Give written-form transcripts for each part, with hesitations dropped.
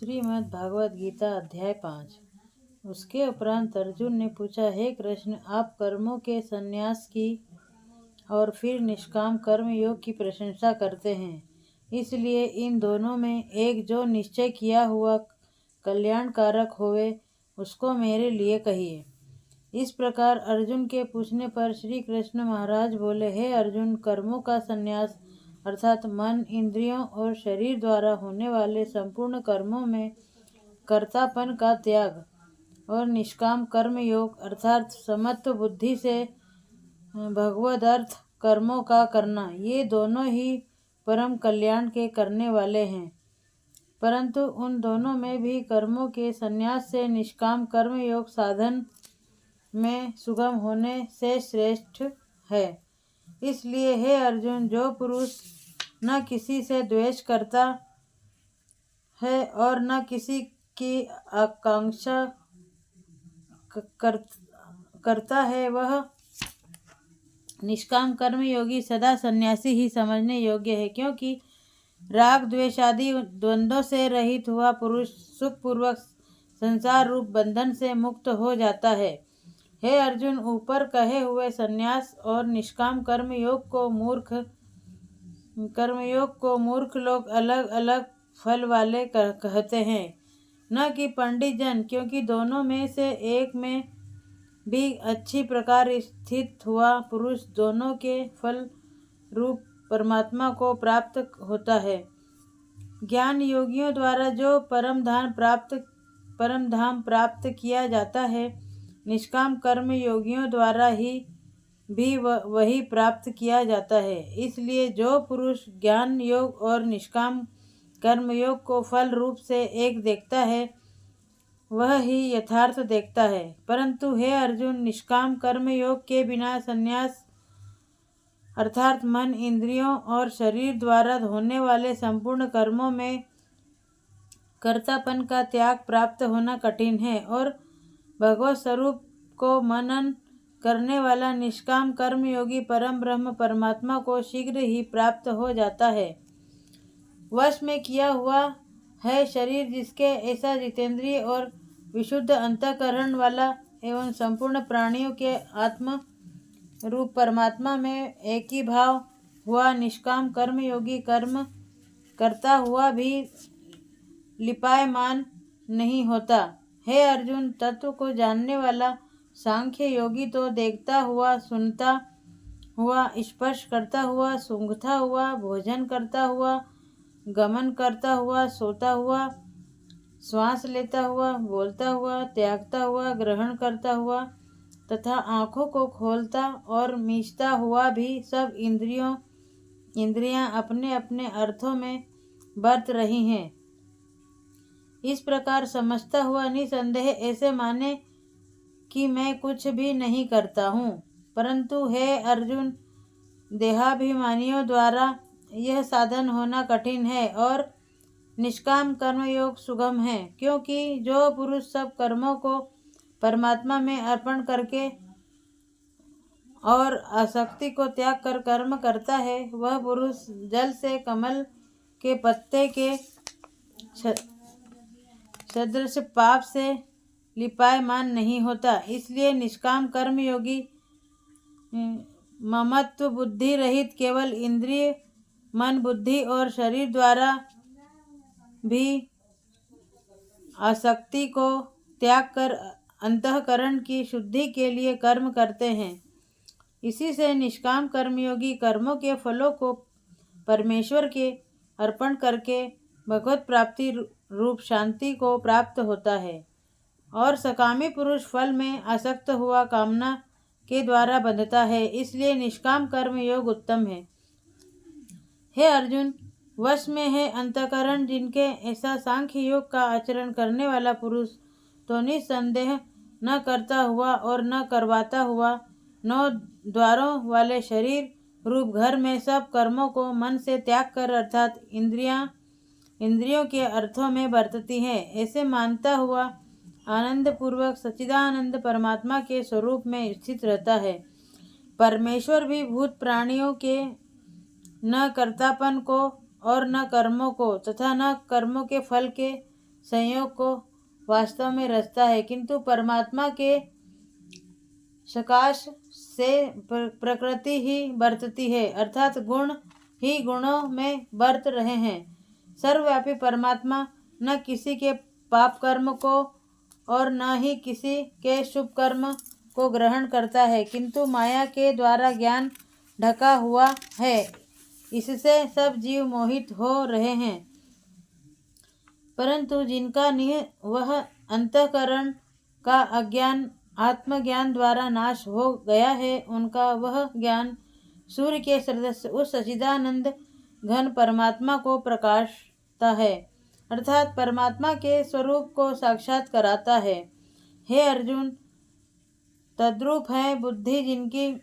श्रीमद् भागवत गीता अध्याय 5। उसके उपरांत अर्जुन ने पूछा, हे कृष्ण, आप कर्मों के संन्यास की और फिर निष्काम कर्म योग की प्रशंसा करते हैं, इसलिए इन दोनों में एक जो निश्चय किया हुआ कल्याणकारक होवे उसको मेरे लिए कहिए। इस प्रकार अर्जुन के पूछने पर श्री कृष्ण महाराज बोले, हे अर्जुन, कर्मों का संन्यास अर्थात मन, इंद्रियों और शरीर द्वारा होने वाले संपूर्ण कर्मों में कर्तापन का त्याग और निष्काम कर्म योग अर्थात समत्व बुद्धि से भगवदर्थ कर्मों का करना, ये दोनों ही परम कल्याण के करने वाले हैं। परंतु उन दोनों में भी कर्मों के संन्यास से निष्काम कर्म योग साधन में सुगम होने से श्रेष्ठ है। इसलिए हे अर्जुन, जो पुरुष न किसी से द्वेष करता है और न किसी की आकांक्षा करता है, वह निष्काम कर्म योगी सदा सन्यासी ही समझने योग्य है, क्योंकि राग द्वेष आदि द्वंद्वों से रहित हुआ पुरुष सुखपूर्वक संसार रूप बंधन से मुक्त हो जाता है। हे अर्जुन, ऊपर कहे हुए संन्यास और निष्काम कर्मयोग को मूर्ख लोग अलग अलग फल वाले कहते हैं, न कि पंडित जन, क्योंकि दोनों में से एक में भी अच्छी प्रकार स्थित हुआ पुरुष दोनों के फल रूप परमात्मा को प्राप्त होता है। ज्ञान योगियों द्वारा जो परम धाम प्राप्त किया जाता है, निष्काम कर्म योगियों द्वारा ही भी वही प्राप्त किया जाता है। इसलिए जो पुरुष ज्ञान योग और निष्काम कर्म योग को फल रूप से एक देखता है, वह ही यथार्थ देखता है। परंतु हे अर्जुन, निष्काम कर्म योग के बिना संन्यास अर्थात मन, इंद्रियों और शरीर द्वारा होने वाले संपूर्ण कर्मों में कर्तापन का त्याग प्राप्त होना कठिन है, और भगवत स्वरूप को मनन करने वाला निष्काम कर्म योगी परम ब्रह्म परमात्मा को शीघ्र ही प्राप्त हो जाता है। वश में किया हुआ है शरीर जिसके ऐसा जितेंद्रिय और विशुद्ध अंतःकरण वाला एवं संपूर्ण प्राणियों के आत्म रूप परमात्मा में एक ही भाव हुआ निष्काम कर्म योगी कर्म करता हुआ भी लिपायमान नहीं होता। हे अर्जुन, तत्व को जानने वाला सांख्य योगी तो देखता हुआ, सुनता हुआ, स्पर्श करता हुआ, सूंघता हुआ, भोजन करता हुआ, गमन करता हुआ, सोता हुआ, श्वास लेता हुआ, बोलता हुआ, त्यागता हुआ, ग्रहण करता हुआ तथा आँखों को खोलता और मीचता हुआ भी सब इंद्रियां अपने अपने अर्थों में बरत रही हैं। इस प्रकार समझता हुआ निसंदेह ऐसे माने कि मैं कुछ भी नहीं करता हूँ। परंतु हे अर्जुन, देहाभिमानियों द्वारा यह साधन होना कठिन है और निष्काम कर्मयोग सुगम है, क्योंकि जो पुरुष सब कर्मों को परमात्मा में अर्पण करके और आसक्ति को त्याग कर कर्म करता है, वह पुरुष जल से कमल के पत्ते के सदृश पाप से लिपायमान नहीं होता। इसलिए निष्काम कर्म योगी ममत्व बुद्धि रहित केवल इंद्रिय, मन, बुद्धि और शरीर द्वारा भी आसक्ति को त्याग कर अंतःकरण की शुद्धि के लिए कर्म करते हैं। इसी से निष्काम कर्मयोगी कर्मों के फलों को परमेश्वर के अर्पण करके भगवत प्राप्ति रूप शांति को प्राप्त होता है, और सकामी पुरुष फल में आसक्त हुआ कामना के द्वारा बंधता है। इसलिए निष्काम कर्म योग उत्तम है। हे अर्जुन, वश में है अंतःकरण जिनके ऐसा सांख्य योग का आचरण करने वाला पुरुष तो निसंदेह न करता हुआ और न करवाता हुआ 9 द्वारों वाले शरीर रूप घर में सब कर्मों को मन से त्याग कर अर्थात इंद्रियों के अर्थों में बरतती है, ऐसे मानता हुआ आनंद पूर्वक सच्चिदानंद परमात्मा के स्वरूप में स्थित रहता है। परमेश्वर भी भूत प्राणियों के न कर्तापन को और न कर्मों को तथा न कर्मों के फल के संयोग को वास्तव में रचता है, किंतु परमात्मा के सकाश से प्रकृति ही बरतती है, अर्थात गुण ही गुणों में बरत रहे हैं। सर्वव्यापी परमात्मा न किसी के पाप कर्म को और न ही किसी के शुभ कर्म को ग्रहण करता है, किंतु माया के द्वारा ज्ञान ढका हुआ है, इससे सब जीव मोहित हो रहे हैं। परंतु जिनका वह अंतःकरण का अज्ञान आत्मज्ञान द्वारा नाश हो गया है, उनका वह ज्ञान सूर्य के सदृश उस सच्चिदानंद घन परमात्मा को प्रकाशता है, अर्थात परमात्मा के स्वरूप को साक्षात कराता है। हे अर्जुन, तद्रूप है बुद्धि जिनकी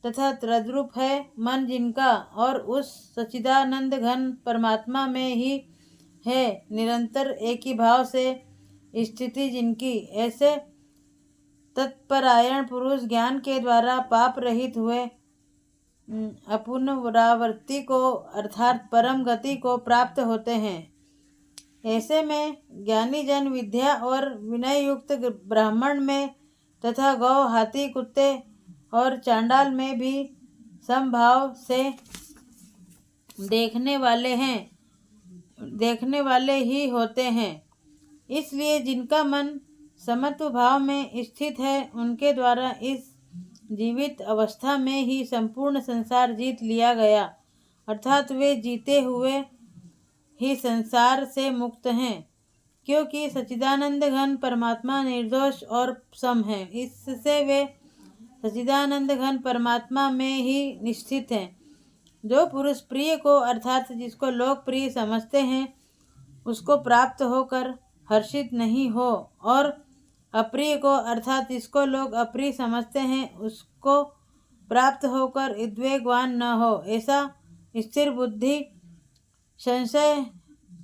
तथा तद्रूप है मन जिनका, और उस सच्चिदानंद घन परमात्मा में ही है निरंतर एक ही भाव से स्थिति जिनकी, ऐसे तत्परायण पुरुष ज्ञान के द्वारा पाप रहित हुए अपुनरावृत्ति को अर्थात परम गति को प्राप्त होते हैं। ऐसे में ज्ञानी जन विद्या और विनय युक्त ब्राह्मण में तथा गौ हाथी कुत्ते और चांडाल में भी समभाव से देखने वाले ही होते हैं। इसलिए जिनका मन समत्व भाव में स्थित है, उनके द्वारा इस जीवित अवस्था में ही संपूर्ण संसार जीत लिया गया, अर्थात वे जीते हुए ही संसार से मुक्त हैं, क्योंकि सच्चिदानंद घन परमात्मा निर्दोष और सम है। इससे वे सच्चिदानंद घन परमात्मा में ही निश्चित हैं। जो पुरुष प्रिय को अर्थात जिसको लोग प्रिय समझते हैं, उसको प्राप्त होकर हर्षित नहीं हो, और अप्रिय को अर्थात जिसको लोग अप्रिय समझते हैं, उसको प्राप्त होकर उद्वेगवान न हो, ऐसा स्थिर बुद्धि संशय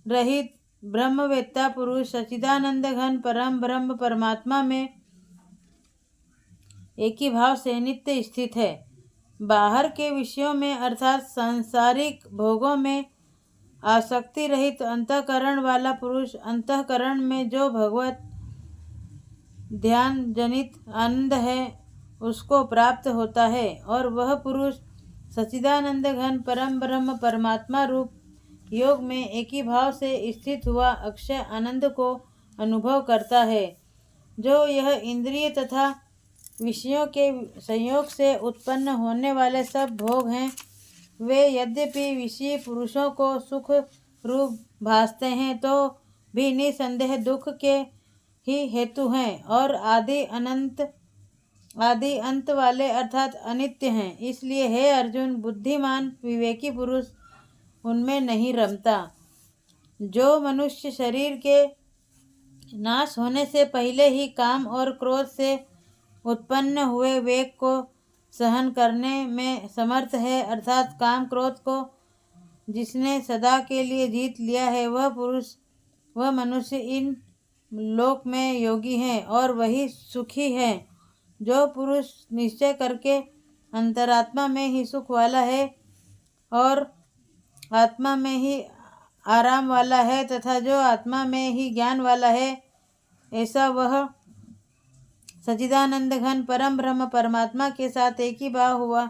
रहित ब्रह्मवेत्ता पुरुष सच्चिदानंद घन परम ब्रह्म परमात्मा में एक ही भाव से नित्य स्थित है। बाहर के विषयों में अर्थात सांसारिक भोगों में आसक्ति रहित अंतःकरण वाला पुरुष अंतःकरण में जो भगवत ध्यान जनित आनंद है उसको प्राप्त होता है, और वह पुरुष सच्चिदानंद घन परम ब्रह्म परमात्मा रूप योग में एक ही भाव से स्थित हुआ अक्षय आनंद को अनुभव करता है। जो यह इंद्रिय तथा विषयों के संयोग से उत्पन्न होने वाले सब भोग हैं, वे यद्यपि विषयी पुरुषों को सुख रूप भासते हैं, तो भी निसंदेह दुख के ही हेतु हैं और आदि अंत वाले अर्थात अनित्य हैं। इसलिए हे अर्जुन, बुद्धिमान विवेकी पुरुष उनमें नहीं रमता। जो मनुष्य शरीर के नाश होने से पहले ही काम और क्रोध से उत्पन्न हुए वेग को सहन करने में समर्थ है, अर्थात काम क्रोध को जिसने सदा के लिए जीत लिया है, वह मनुष्य इन लोक में योगी है और वही सुखी है। जो पुरुष निश्चय करके अंतरात्मा में ही सुख वाला है और आत्मा में ही आराम वाला है तथा जो आत्मा में ही ज्ञान वाला है, ऐसा वह सच्चिदानंद घन परम ब्रह्म परमात्मा के साथ एक ही भाव हुआ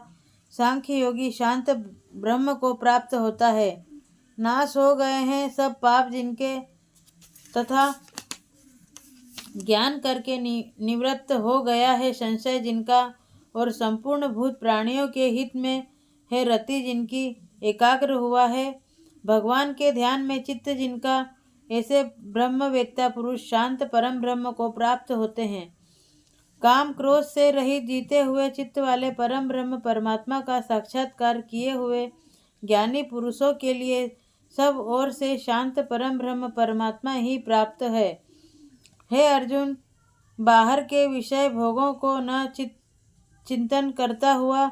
सांख्य योगी शांत ब्रह्म को प्राप्त होता है। नाश हो गए हैं सब पाप जिनके तथा ज्ञान करके निवृत्त हो गया है संशय जिनका, और संपूर्ण भूत प्राणियों के हित में है रति जिनकी एकाग्र हुआ है भगवान के ध्यान में चित्त जिनका, ऐसे ब्रह्मवेत्ता पुरुष शांत परम ब्रह्म को प्राप्त होते हैं। काम क्रोध से रहित जीते हुए चित्त वाले परम ब्रह्म परमात्मा का साक्षात्कार किए हुए ज्ञानी पुरुषों के लिए सब ओर से शांत परम ब्रह्म परमात्मा ही प्राप्त है। हे अर्जुन, बाहर के विषय भोगों को न चिंतन करता हुआ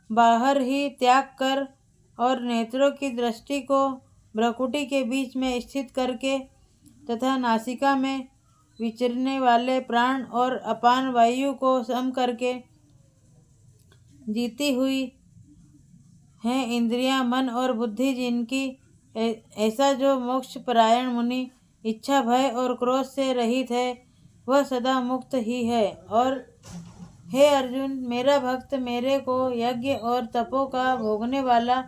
बाहर ही त्याग कर और नेत्रों की दृष्टि को भ्रकुटी के बीच में स्थित करके तथा नासिका में विचरने वाले प्राण और अपान वायु को सम करके जीती हुई हैं इंद्रियां मन और बुद्धि जिनकी, ऐसा जो मोक्ष परायण मुनि इच्छा, भय और क्रोध से रहित है, वह सदा मुक्त ही है। और हे अर्जुन, मेरा भक्त मेरे को यज्ञ और तपों का भोगने वाला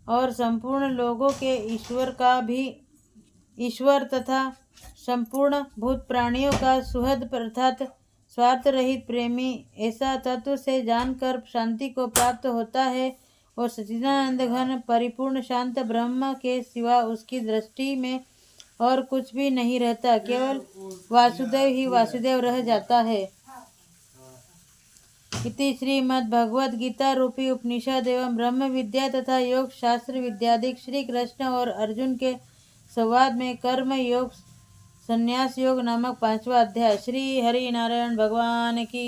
और संपूर्ण लोगों के ईश्वर तथा संपूर्ण भूत प्राणियों का सुहृद अर्थात स्वार्थ रहित प्रेमी, ऐसा तत्व से जानकर शांति को प्राप्त होता है और सच्चिदानंद घन परिपूर्ण शांत ब्रह्म के सिवा उसकी दृष्टि में और कुछ भी नहीं रहता, केवल वासुदेव ही वासुदेव रह जाता है। इति श्रीमद्भगवद गीता रूपी उपनिषद एवं ब्रह्म विद्या तथा योग शास्त्र विद्यादि श्री कृष्ण और अर्जुन के संवाद में कर्म योग संन्यास योग नामक 5वां अध्याय। श्री हरि नारायण भगवान की